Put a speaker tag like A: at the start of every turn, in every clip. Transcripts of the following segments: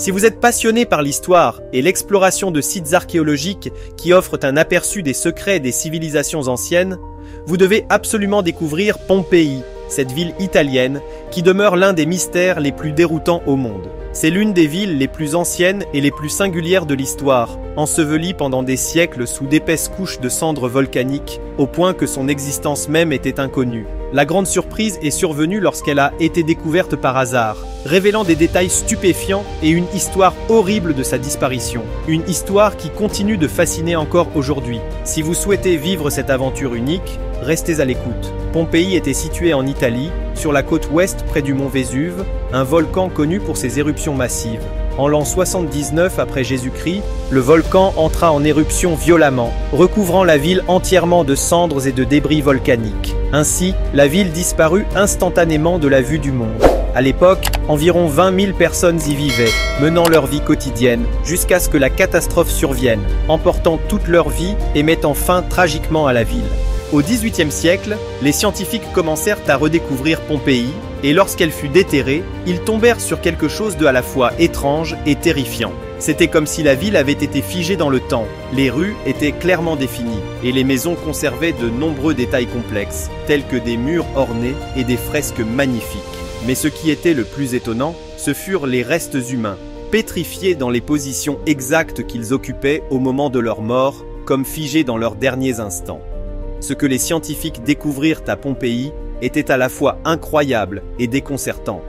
A: Si vous êtes passionné par l'histoire et l'exploration de sites archéologiques qui offrent un aperçu des secrets des civilisations anciennes, vous devez absolument découvrir Pompéi, cette ville italienne qui demeure l'un des mystères les plus déroutants au monde. C'est l'une des villes les plus anciennes et les plus singulières de l'histoire, ensevelie pendant des siècles sous d'épaisses couches de cendres volcaniques, au point que son existence même était inconnue. La grande surprise est survenue lorsqu'elle a été découverte par hasard, révélant des détails stupéfiants et une histoire horrible de sa disparition. Une histoire qui continue de fasciner encore aujourd'hui. Si vous souhaitez vivre cette aventure unique, restez à l'écoute. Pompéi était située en Italie, sur la côte ouest près du mont Vésuve, un volcan connu pour ses éruptions massives. En l'an 79 après Jésus-Christ, le volcan entra en éruption violemment, recouvrant la ville entièrement de cendres et de débris volcaniques. Ainsi, la ville disparut instantanément de la vue du monde. À l'époque, environ 20 000 personnes y vivaient, menant leur vie quotidienne, jusqu'à ce que la catastrophe survienne, emportant toute leur vie et mettant fin tragiquement à la ville. Au XVIIIe siècle, les scientifiques commencèrent à redécouvrir Pompéi, et lorsqu'elle fut déterrée, ils tombèrent sur quelque chose de à la fois étrange et terrifiant. C'était comme si la ville avait été figée dans le temps. Les rues étaient clairement définies, et les maisons conservaient de nombreux détails complexes, tels que des murs ornés et des fresques magnifiques. Mais ce qui était le plus étonnant, ce furent les restes humains, pétrifiés dans les positions exactes qu'ils occupaient au moment de leur mort, comme figés dans leurs derniers instants. Ce que les scientifiques découvrirent à Pompéi était à la fois incroyable et déconcertant.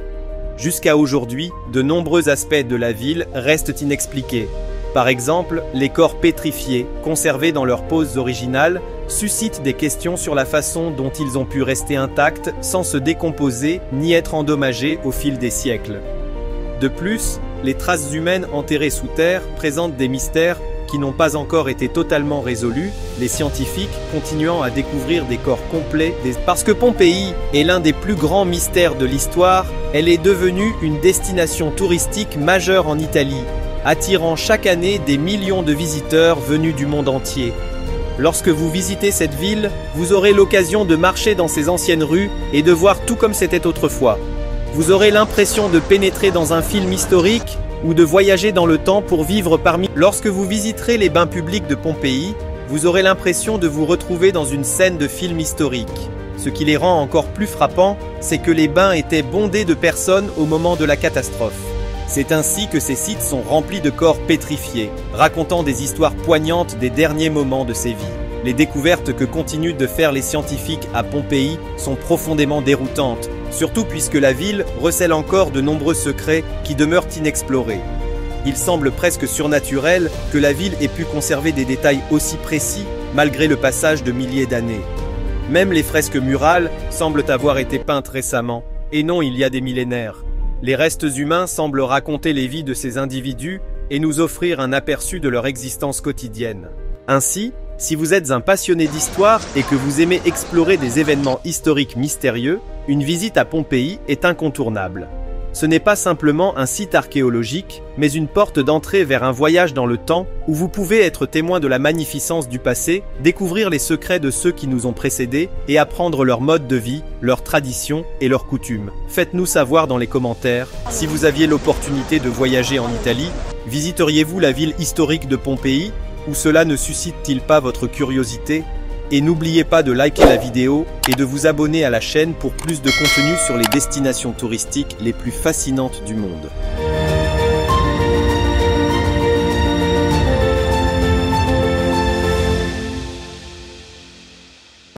A: Jusqu'à aujourd'hui, de nombreux aspects de la ville restent inexpliqués. Par exemple, les corps pétrifiés, conservés dans leurs poses originales, suscitent des questions sur la façon dont ils ont pu rester intacts sans se décomposer ni être endommagés au fil des siècles. De plus, les traces humaines enterrées sous terre présentent des mystères qui n'ont pas encore été totalement résolus, les scientifiques continuant à découvrir des corps complets. Parce que Pompéi est l'un des plus grands mystères de l'histoire, elle est devenue une destination touristique majeure en Italie, attirant chaque année des millions de visiteurs venus du monde entier. Lorsque vous visitez cette ville, vous aurez l'occasion de marcher dans ses anciennes rues et de voir tout comme c'était autrefois. Vous aurez l'impression de pénétrer dans un film historique ou de voyager dans le temps pour vivre parmi... Lorsque vous visiterez les bains publics de Pompéi, vous aurez l'impression de vous retrouver dans une scène de film historique. Ce qui les rend encore plus frappants, c'est que les bains étaient bondés de personnes au moment de la catastrophe. C'est ainsi que ces sites sont remplis de corps pétrifiés, racontant des histoires poignantes des derniers moments de ces vies. Les découvertes que continuent de faire les scientifiques à Pompéi sont profondément déroutantes, surtout puisque la ville recèle encore de nombreux secrets qui demeurent inexplorés. Il semble presque surnaturel que la ville ait pu conserver des détails aussi précis malgré le passage de milliers d'années. Même les fresques murales semblent avoir été peintes récemment, et non il y a des millénaires. Les restes humains semblent raconter les vies de ces individus et nous offrir un aperçu de leur existence quotidienne. Ainsi, si vous êtes un passionné d'histoire et que vous aimez explorer des événements historiques mystérieux, une visite à Pompéi est incontournable. Ce n'est pas simplement un site archéologique, mais une porte d'entrée vers un voyage dans le temps où vous pouvez être témoin de la magnificence du passé, découvrir les secrets de ceux qui nous ont précédés et apprendre leur mode de vie, leurs traditions et leurs coutumes. Faites-nous savoir dans les commentaires, si vous aviez l'opportunité de voyager en Italie, visiteriez-vous la ville historique de Pompéi ? Ou cela ne suscite-t-il pas votre curiosité? Et n'oubliez pas de liker la vidéo et de vous abonner à la chaîne pour plus de contenu sur les destinations touristiques les plus fascinantes du monde.